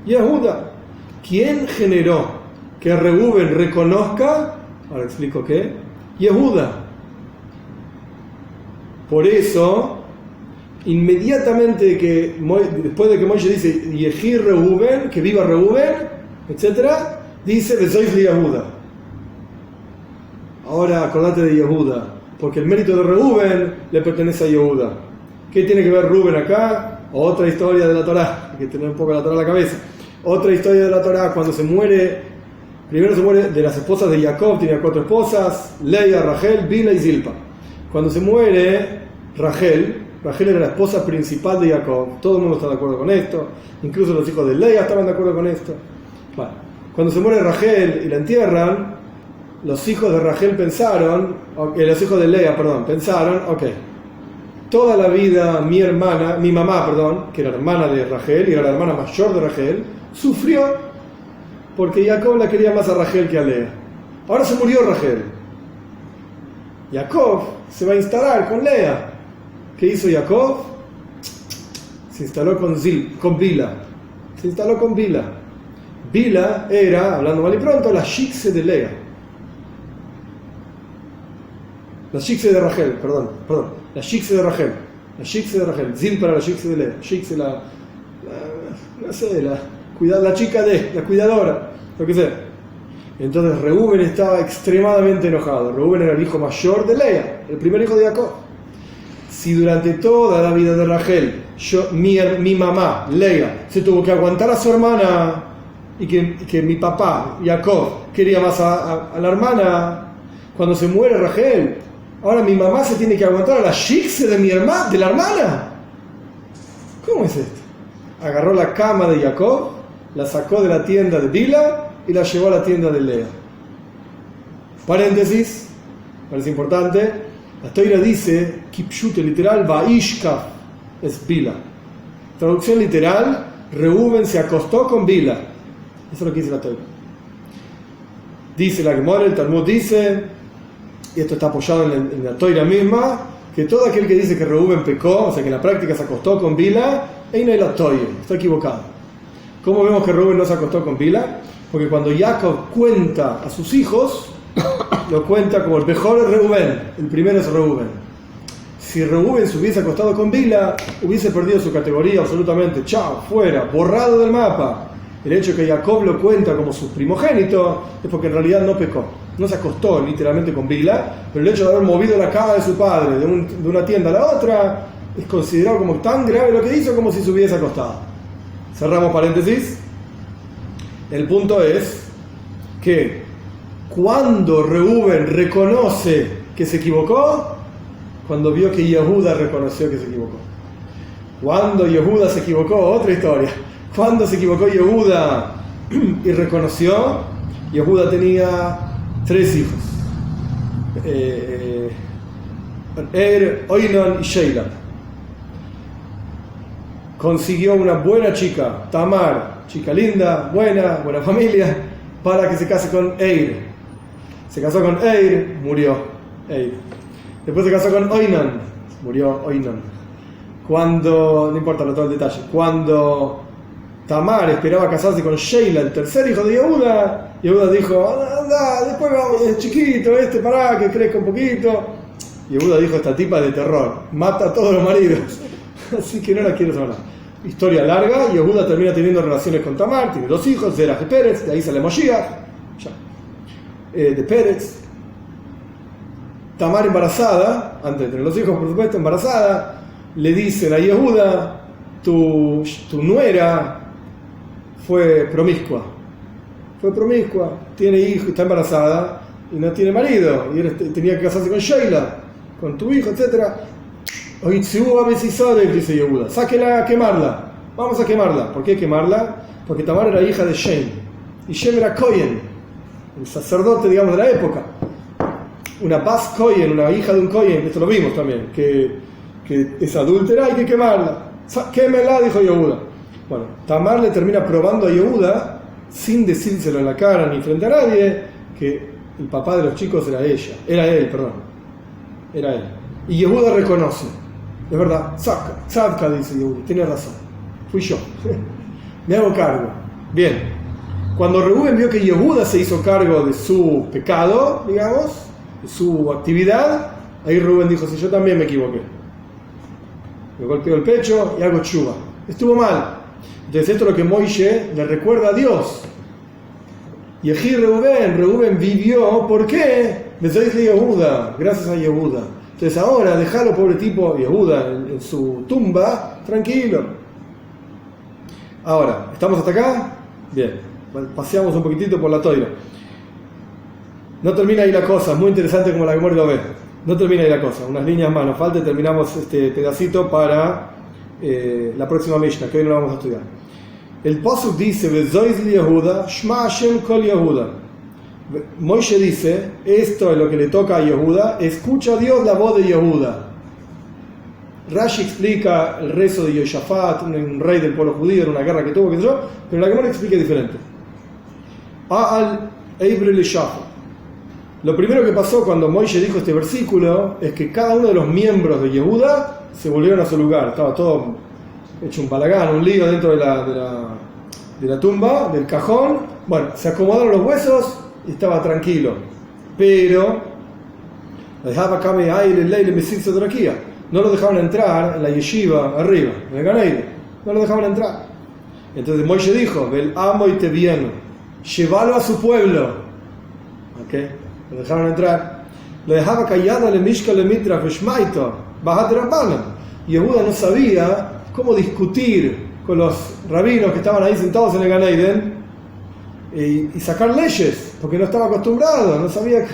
Yehuda. ¿Quién generó que Reuben reconozca? Ahora explico qué. Yehuda. Por eso, inmediatamente después de que Moishe dice Yehi Reuben, que viva Reuben, etc., dice Bezois li Yehuda. Ahora acordate de Yehuda, porque el mérito de Reuben le pertenece a Yehuda. ¿Qué tiene que ver Reuben acá? Otra historia de la Torá, hay que tener un poco la Torá en la cabeza. Otra historia de la Torá, cuando se muere, primero se muere de las esposas de Jacob, tenía 4 esposas: Leia, Rachel, Bila y Zilpa. Cuando se muere Rachel era la esposa principal de Jacob, todo el mundo está de acuerdo con esto, incluso los hijos de Leia estaban de acuerdo con esto. Bueno, cuando se muere Rachel y la entierran, los hijos de Rachel los hijos de Leia, pensaron, toda la vida mi mamá, que era la hermana de Rachel y era la hermana mayor de Rachel, sufrió porque Jacob la quería más a Rachel que a Lea. Ahora se murió Rachel. Jacob se va a instalar con Lea. ¿Qué hizo Jacob? Se instaló con Bila. Se instaló con Bila. Bila era, hablando mal y pronto, la shikse de Lea. La shikse de Rachel, perdón. La shikse de Rachel. La shikse de Rachel. Zil para la shikse de Lea. Shikse la chica la cuidadora, lo que sea. Entonces Reuben estaba extremadamente enojado. Reuben era el hijo mayor de Lea, el primer hijo de Jacob. Si durante toda la vida de Rachel mi mamá, Lea, se tuvo que aguantar a su hermana y que mi papá, Jacob, quería más a la hermana, cuando se muere Rachel, ahora mi mamá se tiene que aguantar a la shikse de la hermana. ¿Cómo es esto? Agarró la cama de Jacob, la sacó de la tienda de Bila y la llevó a la tienda de Lea. Paréntesis, parece importante. La Toira dice, Kipshute literal, Vaishka es Bila. Traducción literal, Reuben se acostó con Bila. Eso es lo que dice la Toira. Dice la Gemara, el Talmud dice, y esto está apoyado en la Toira misma, que todo aquel que dice que Reuben pecó, o sea que en la práctica se acostó con Bila, está equivocado. ¿Cómo vemos que Reuben no se acostó con Bila? Porque cuando Jacob cuenta a sus hijos, lo cuenta como el mejor es Reuben, el primero es Reuben. Si Reuben se hubiese acostado con Bila, hubiese perdido su categoría absolutamente, chao, fuera, borrado del mapa. El hecho de que Jacob lo cuenta como su primogénito es porque en realidad no pecó, no se acostó literalmente con Bila, pero el hecho de haber movido la cama de su padre de una tienda a la otra es considerado como tan grave lo que hizo como si se hubiese acostado. Cerramos paréntesis. El punto es que cuando Reuben reconoce que se equivocó, cuando vio que Yehuda reconoció que se equivocó. Cuando Yehuda se equivocó, otra historia. Cuando se equivocó Yehuda y reconoció, Yehuda tenía 3 hijos. Oinon y Sheila. Consiguió una buena chica, Tamar, chica linda, buena familia, para que se case con Eir. Se casó con Eir, murió Eir. Después se casó con Oinon, murió Oinon. Cuando, no importa todo el detalle, cuando Tamar esperaba casarse con Sheila, el tercer hijo de Yehuda, Yehuda dijo, anda, después vamos, es chiquito, pará, que crezca un poquito. Yehuda dijo, esta tipa de terror, mata a todos los maridos, así que no la quiero saber. Historia larga, Yehuda termina teniendo relaciones con Tamar, tiene 2 hijos, Zerah y Pérez, de ahí sale Moshiach, de Pérez. Tamar embarazada, antes de tener los hijos por supuesto, embarazada, le dicen a Yehuda, tu nuera fue promiscua, tiene hijos, está embarazada y no tiene marido, y tenía que casarse con Sheila, con tu hijo, etc. Dice Yehuda, sáquela a quemarla, vamos a quemarla. ¿Por qué quemarla? Porque Tamar era hija de Shem, y Shem era Cohen, el sacerdote, digamos, de la época. Una Bas Cohen, una hija de un Cohen, esto lo vimos también, que es adúltera, hay que quemarla. Quémela, dijo Yehuda. Bueno, Tamar le termina probando a Yehuda, sin decírselo en la cara ni frente a nadie, que el papá de los chicos era él. Y Yehuda reconoce, es verdad, Tzadka, dice Yehuda, tiene razón, fui yo, me hago cargo. Bien, cuando Reuben vio que Yehuda se hizo cargo de su pecado, digamos, de su actividad, ahí Reuben dijo, sí, yo también me equivoqué. Me golpeó el pecho y hago tshuva. Estuvo mal. Entonces esto es lo que Moishe le recuerda a Dios. Y aquí Reuben vivió, ¿por qué? Desde Yehuda, gracias a Yehuda. Entonces ahora dejalo, pobre tipo, Yehuda en su tumba, tranquilo. Ahora, ¿estamos hasta acá? Bien, paseamos un poquitito por la toira. No termina ahí la cosa, es muy interesante como la Gemara lo ve. No termina ahí la cosa, unas líneas más, nos falta y terminamos este pedacito para la próxima Mishnah, que hoy no lo vamos a estudiar. El Pasuk dice, Vezois Yehuda, Shma Hashem Kol Yehuda. Moishe dice, esto es lo que le toca a Yehuda, escucha a Dios la voz de Yehuda. Rashi explica el rezo de Yoshafat, un rey del pueblo judío en una guerra que tuvo, que yo, pero la Gemara explica diferente. Al Eibrel Shafat. Lo primero que pasó cuando Moishe dijo este versículo es que cada uno de los miembros de Yehuda se volvieron a su lugar. Estaba todo hecho un balagán, un lío dentro de la tumba, del cajón. Bueno, se acomodaron los huesos y estaba tranquilo. Pero no lo dejaban entrar en la yeshiva arriba, en el Ganeide. No lo dejaban entrar. Entonces Moishe dijo: Vel amo y te vieno, llévalo a su pueblo. ¿Okay? Lo dejaron entrar. Lo dejaba callado le Mishka le Mitra Veshmaito, Bahat Rabbanan. Yehuda no sabía cómo discutir con los rabinos que estaban ahí sentados en el Gan Eden y sacar leyes, porque no estaba acostumbrado, no sabía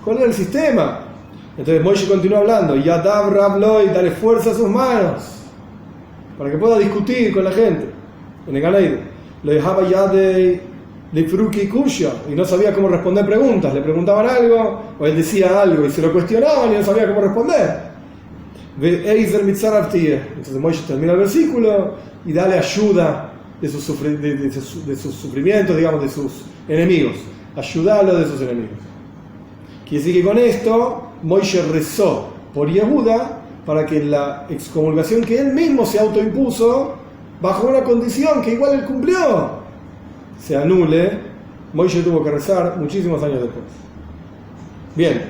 cuál era el sistema. Entonces Moishe continuó hablando: Yadav Rabloy, dale fuerza a sus manos para que pueda discutir con la gente en el Gan Eden. Lo dejaba ya de Fruki Kusha y no sabía cómo responder preguntas. Le preguntaban algo o él decía algo y se lo cuestionaban y no sabía cómo responder. Entonces Moishe termina el versículo y dale ayuda de sus sufrimientos, digamos, de sus enemigos. Ayudarlo de sus enemigos. Quiere decir que con esto Moishe rezó por Yehuda para que la excomulgación que él mismo se autoimpuso bajo una condición que igual él cumplió se anule. Moishe tuvo que rezar muchísimos años después. Bien,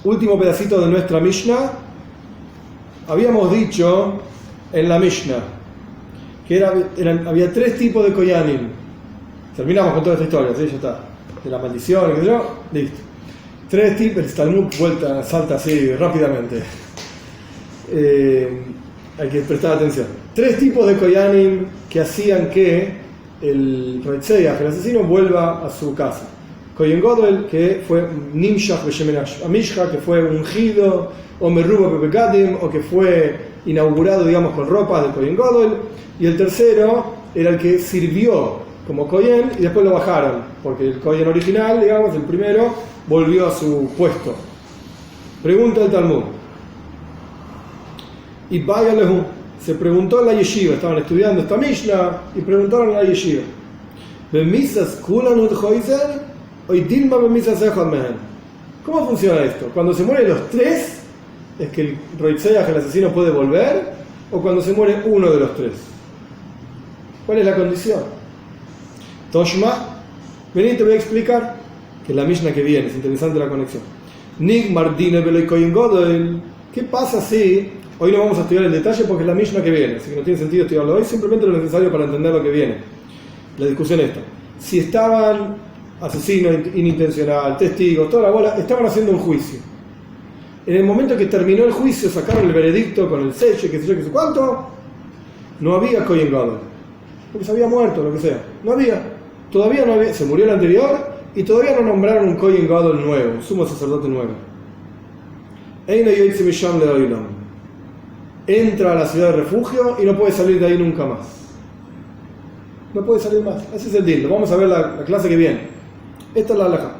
último pedacito de nuestra Mishnah. Habíamos dicho en la Mishnah que había tres tipos de Koyanim. Terminamos con toda esta historia, ¿sí? Ya está. De la maldición, y listo. Tres tipos, el Talmud salta así rápidamente. Hay que prestar atención. Tres tipos de Koyanim que hacían que el Reitzeach, el asesino, vuelva a su casa. Kohen Gadol, que fue Nimshach Beshemen Amishcha, que fue ungido, o Meruba Bebegadim, o que fue inaugurado, digamos, con ropas del Kohen Gadol. Y el tercero era el que sirvió como Kohen y después lo bajaron, porque el Kohen original, digamos, el primero, volvió a su puesto. Pregunta el Talmud. Y vaya Lehu. Se preguntó en la yeshiva, estaban estudiando esta Mishnah y preguntaron en la yeshiva: ¿cómo funciona esto? Cuando se mueren los tres, ¿es que el Reitzeach, el asesino, puede volver? ¿O cuando se muere uno de los tres? ¿Cuál es la condición? Toshma, vení, te voy a explicar, que es la Mishnah que viene, es interesante la conexión. ¿Qué pasa si... Hoy no vamos a estudiar el detalle porque es la Mishnah que viene, así que no tiene sentido estudiarlo hoy, simplemente lo necesario para entender lo que viene. La discusión esta. Si estaban asesino inintencional, testigos, toda la bola, estaban haciendo un juicio. En el momento que terminó el juicio, sacaron el veredicto con el sello, qué sé yo, qué sé cuánto, no había Kohen Gadol, porque se había muerto, lo que sea. No había. Todavía no había. Se murió el anterior y todavía no nombraron un Kohen Gadol nuevo, un sumo sacerdote nuevo. Entra a la ciudad de refugio y no puede salir de ahí nunca más. No puede salir más. Ese es el deal. Vamos a ver la clase que viene. Esta es la halajá.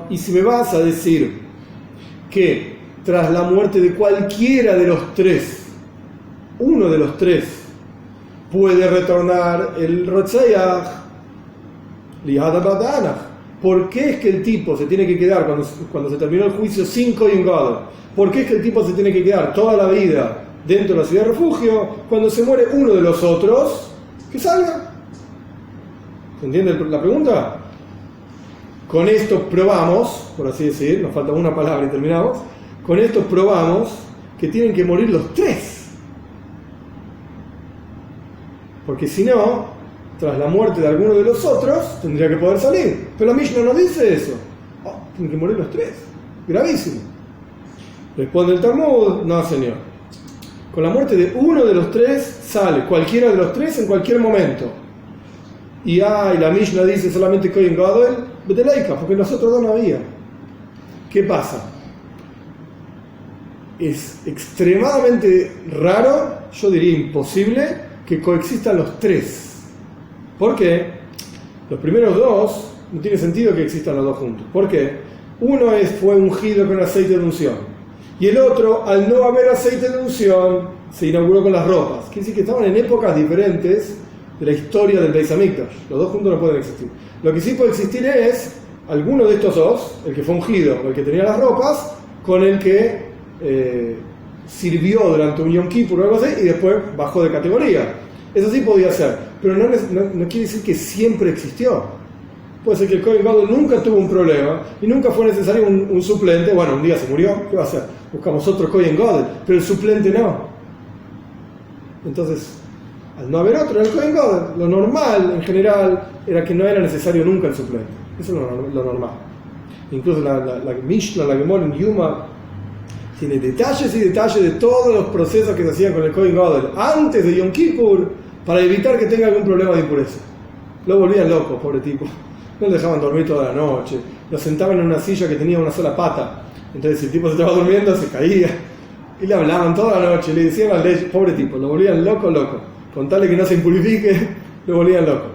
Y si me vas a decir que tras la muerte de cualquiera de los tres, uno de los tres puede retornar el Rotzeach, ¿por qué es que el tipo se tiene que quedar cuando se terminó el juicio sin Kohen Gadol? ¿Por qué es que el tipo se tiene que quedar toda la vida dentro de la ciudad de refugio? Cuando se muere uno de los otros, que salga. ¿Se entiende la pregunta? Con esto probamos, por así decir, nos falta una palabra y terminamos. Con esto probamos que tienen que morir los tres. Porque si no, tras la muerte de alguno de los otros, tendría que poder salir. Pero la Mishnah no dice eso. Tienen que morir los tres. Gravísimo. Responde el Talmud: no, señor. Con la muerte de uno de los tres sale cualquiera de los tres en cualquier momento. Y la Mishnah dice solamente Kohen Gadol, Betelaika, porque nosotros dos no había. ¿Qué pasa? Es extremadamente raro, yo diría imposible, que coexistan los tres. ¿Por qué? Los primeros dos no tiene sentido que existan los dos juntos. ¿Por qué? Uno fue ungido con aceite de unción. Y el otro, al no haber aceite de unción, se inauguró con las ropas. Quiere decir que estaban en épocas diferentes de la historia del Beis Hamikdash. Los dos juntos no pueden existir. Lo que sí puede existir es alguno de estos dos, el que fue ungido o el que tenía las ropas, con el que sirvió durante un Yom Kippur o algo así y después bajó de categoría. Eso sí podía ser, pero no quiere decir que siempre existió. Puede ser que el Kohen Gadol nunca tuvo un problema y nunca fue necesario un suplente. Bueno, un día se murió, ¿qué va a hacer? Buscamos otro Kohen Gadol, pero el suplente no. Entonces, al no haber otro en el Kohen Gadol, lo normal en general era que no era necesario nunca el suplente. Eso es lo normal. Incluso la Mishnah, la Gemara en Yuma, tiene detalles y detalles de todos los procesos que se hacían con el Kohen Gadol antes de Yom Kippur para evitar que tenga algún problema de impureza. Lo volvían loco, pobre tipo. No lo dejaban dormir toda la noche. Lo sentaban en una silla que tenía una sola pata. Entonces si el tipo se estaba durmiendo, se caía. Y le hablaban toda la noche. Le decían al ley, pobre tipo, lo volvían loco. Con tal de que no se impurifique, lo volvían loco.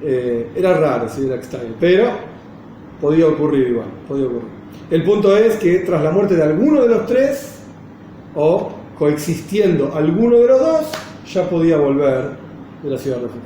Era raro, sí, era extraño. Pero podía ocurrir igual. El punto es que tras la muerte de alguno de los tres, o coexistiendo alguno de los dos, ya podía volver de la ciudad de refugio.